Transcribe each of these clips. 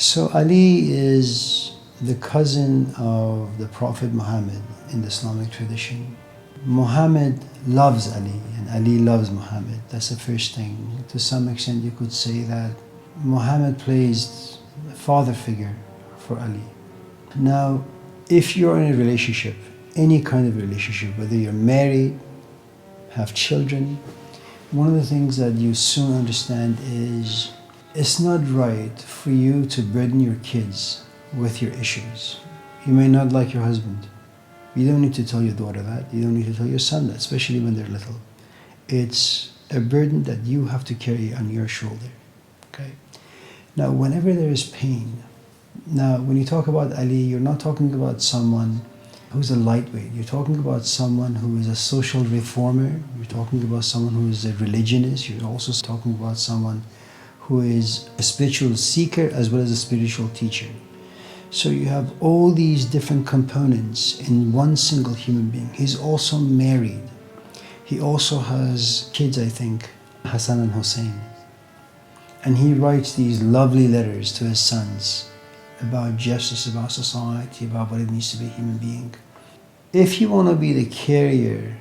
So Ali is the cousin of the Prophet Muhammad in the Islamic tradition. Muhammad loves Ali and Ali loves Muhammad. That's the first thing. To some extent you could say that Muhammad plays a father figure for Ali. Now, if you're in a relationship, any kind of relationship, whether you're married, have children, one of the things that you soon understand is it's not right for you to burden your kids with your issues. You may not like your husband. You don't need to tell your daughter that. You don't need to tell your son that, especially when they're little. It's a burden that you have to carry on your shoulder. Okay? Now, whenever there is pain, now when you talk about Ali, you're not talking about someone who's a lightweight. You're talking about someone who is a social reformer. You're talking about someone who is a religionist. You're also talking about someone who is a spiritual seeker as well as a spiritual teacher. So you have all these different components in one single human being. He's also married. He also has kids, I think, Hassan and Hussein. And he writes these lovely letters to his sons about justice, about society, about what it means to be a human being. If you want to be the carrier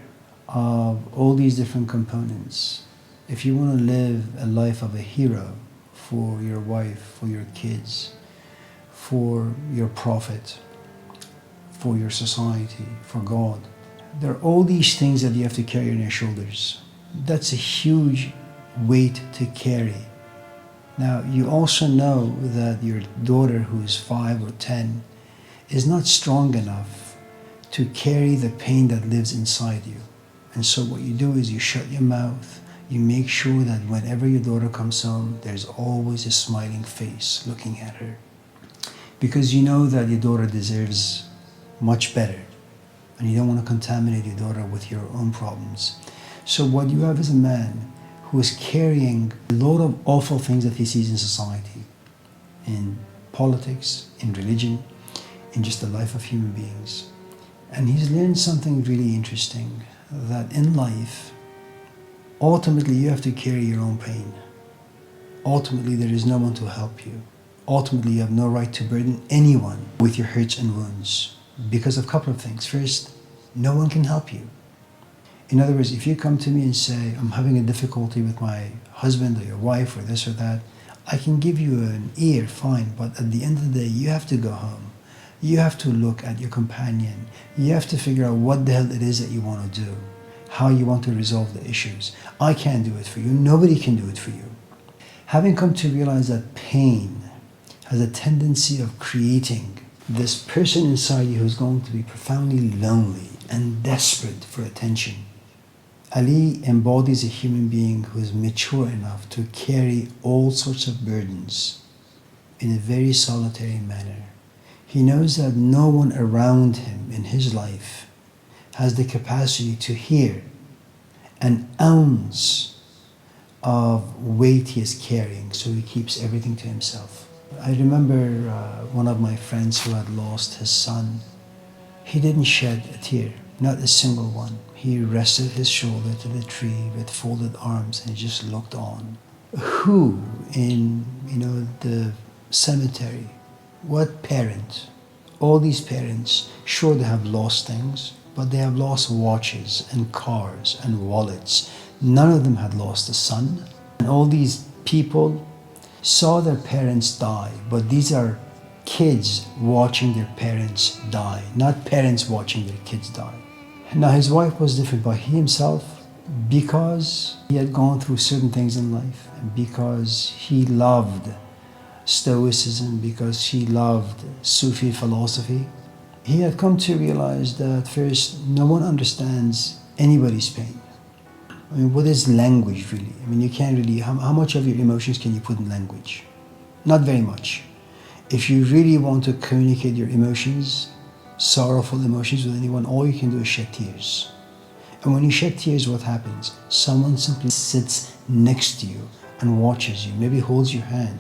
of all these different components, if you want to live a life of a hero for your wife, for your kids, for your prophet, for your society, for God, there are all these things that you have to carry on your shoulders. That's a huge weight to carry. Now, you also know that your daughter, who is 5 or 10, is not strong enough to carry the pain that lives inside you. And so what you do is you shut your mouth. You make sure that whenever your daughter comes home, there's always a smiling face looking at her. Because you know that your daughter deserves much better. And you don't want to contaminate your daughter with your own problems. So what you have is a man who is carrying a lot of awful things that he sees in society, in politics, in religion, in just the life of human beings. And he's learned something really interesting, that in life, ultimately you have to carry your own pain. Ultimately there is no one to help you. Ultimately you have no right to burden anyone with your hurts and wounds because of a couple of things. First, no one can help you. In other words, if you come to me and say, I'm having a difficulty with my husband or your wife or this or that, I can give you an ear, fine, but at the end of the day, you have to go home. You have to look at your companion. You have to figure out what the hell it is that you want to do, how you want to resolve the issues. I can't do it for you. Nobody can do it for you. Having come to realize that pain has a tendency of creating this person inside you who's going to be profoundly lonely and desperate for attention. Ali embodies a human being who is mature enough to carry all sorts of burdens in a very solitary manner. He knows that no one around him in his life has the capacity to hear an ounce of weight he is carrying, so he keeps everything to himself. I remember one of my friends who had lost his son. He didn't shed a tear, not a single one. He rested his shoulder to the tree with folded arms and just looked on. Who in the cemetery, what parent? All these parents, sure they have lost things, but they have lost watches and cars and wallets. None of them had lost a son. And all these people saw their parents die, but these are kids watching their parents die, not parents watching their kids die. Now his wife was different, but he himself, because he had gone through certain things in life, and because he loved Stoicism, because he loved Sufi philosophy, he had come to realize that first, no one understands anybody's pain. I mean, what is language really? I mean, you can't really, how much of your emotions can you put in language? Not very much. If you really want to communicate your emotions, sorrowful emotions with anyone, all you can do is shed tears. And when you shed tears, what happens? Someone simply sits next to you and watches you, maybe holds your hand,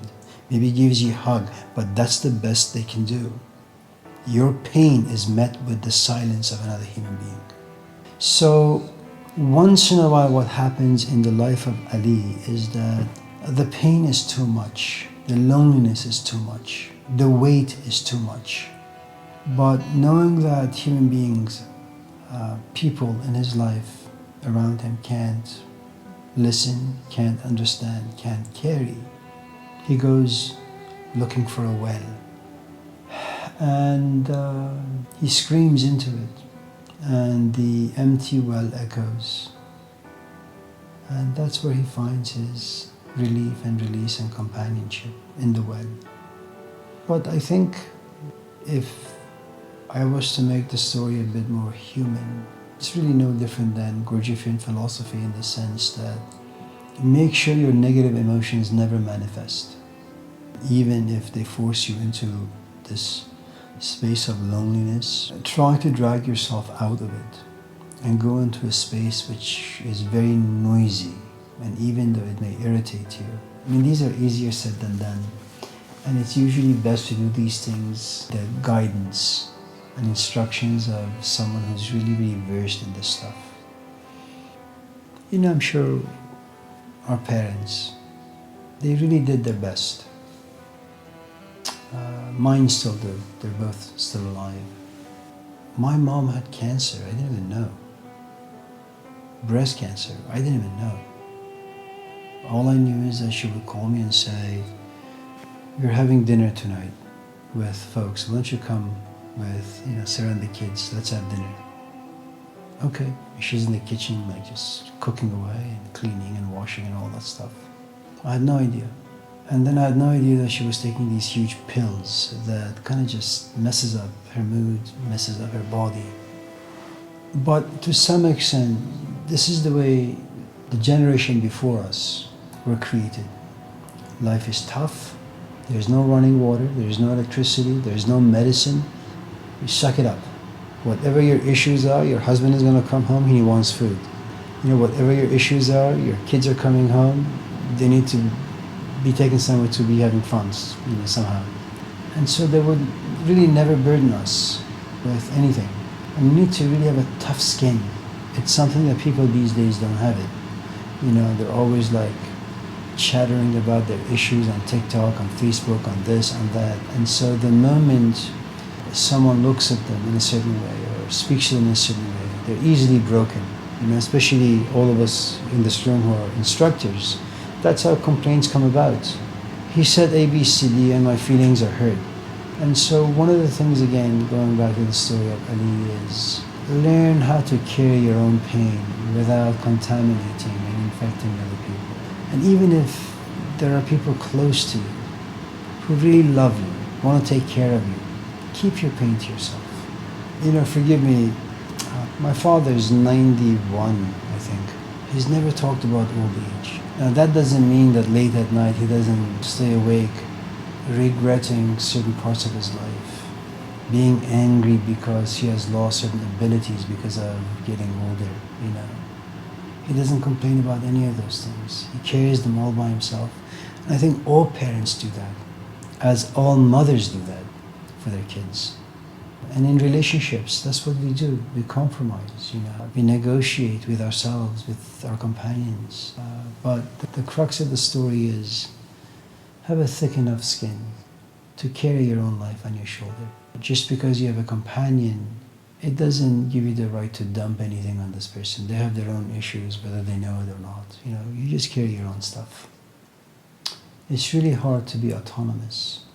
maybe gives you a hug, but that's the best they can do. Your pain is met with the silence of another human being. So once in a while what happens in the life of Ali is that the pain is too much. The loneliness is too much. The weight is too much. But knowing that human beings, people in his life around him can't listen, can't understand, can't carry, he goes looking for a well. And he screams into it, and the empty well echoes. And that's where he finds his relief and release and companionship, in the well. But I think if I was to make the story a bit more human, it's really no different than Gurdjieffian philosophy, in the sense that make sure your negative emotions never manifest, even if they force you into this space of loneliness. Try to drag yourself out of it and go into a space which is very noisy, and even though it may irritate you, I mean, these are easier said than done, and it's usually best to do these things, the guidance and instructions of someone who's really, really versed in this stuff. You know, I'm sure our parents, they really did their best. Mine still do. They're both still alive. My mom had cancer. I didn't even know. Breast cancer. I didn't even know. All I knew is that she would call me and say, "We're having dinner tonight with folks. Why don't you come with, Sarah and the kids? Let's have dinner." Okay. She's in the kitchen, like just cooking away and cleaning and washing and all that stuff. I had no idea. And then I had no idea that she was taking these huge pills that kind of just messes up her mood, messes up her body. But to some extent, this is the way the generation before us were created. Life is tough. There's no running water. There's no electricity. There's no medicine. You suck it up. Whatever your issues are, your husband is going to come home, he wants food. Whatever your issues are, your kids are coming home, they need to be taken somewhere to be having fun, somehow. And so they would really never burden us with anything. And you need to really have a tough skin. It's something that people these days don't have it. They're always like chattering about their issues on TikTok, on Facebook, on this, on that. And so the moment someone looks at them in a certain way or speaks to them in a certain way, they're easily broken. Especially all of us in this room who are instructors. That's how complaints come about. He said A, B, C, D, and my feelings are hurt. And so one of the things, again, going back to the story of Ali, is learn how to carry your own pain without contaminating and infecting other people. And even if there are people close to you who really love you, want to take care of you, keep your pain to yourself. Forgive me, my father is 91, I think. He's never talked about old age. Now that doesn't mean that late at night he doesn't stay awake, regretting certain parts of his life, being angry because he has lost certain abilities because of getting older, He doesn't complain about any of those things. He carries them all by himself. And I think all parents do that, as all mothers do that for their kids. And in relationships, that's what we do. We compromise, We negotiate with ourselves, with our companions. But the crux of the story is have a thick enough skin to carry your own life on your shoulder. Just because you have a companion, it doesn't give you the right to dump anything on this person. They have their own issues, whether they know it or not. You just carry your own stuff. It's really hard to be autonomous.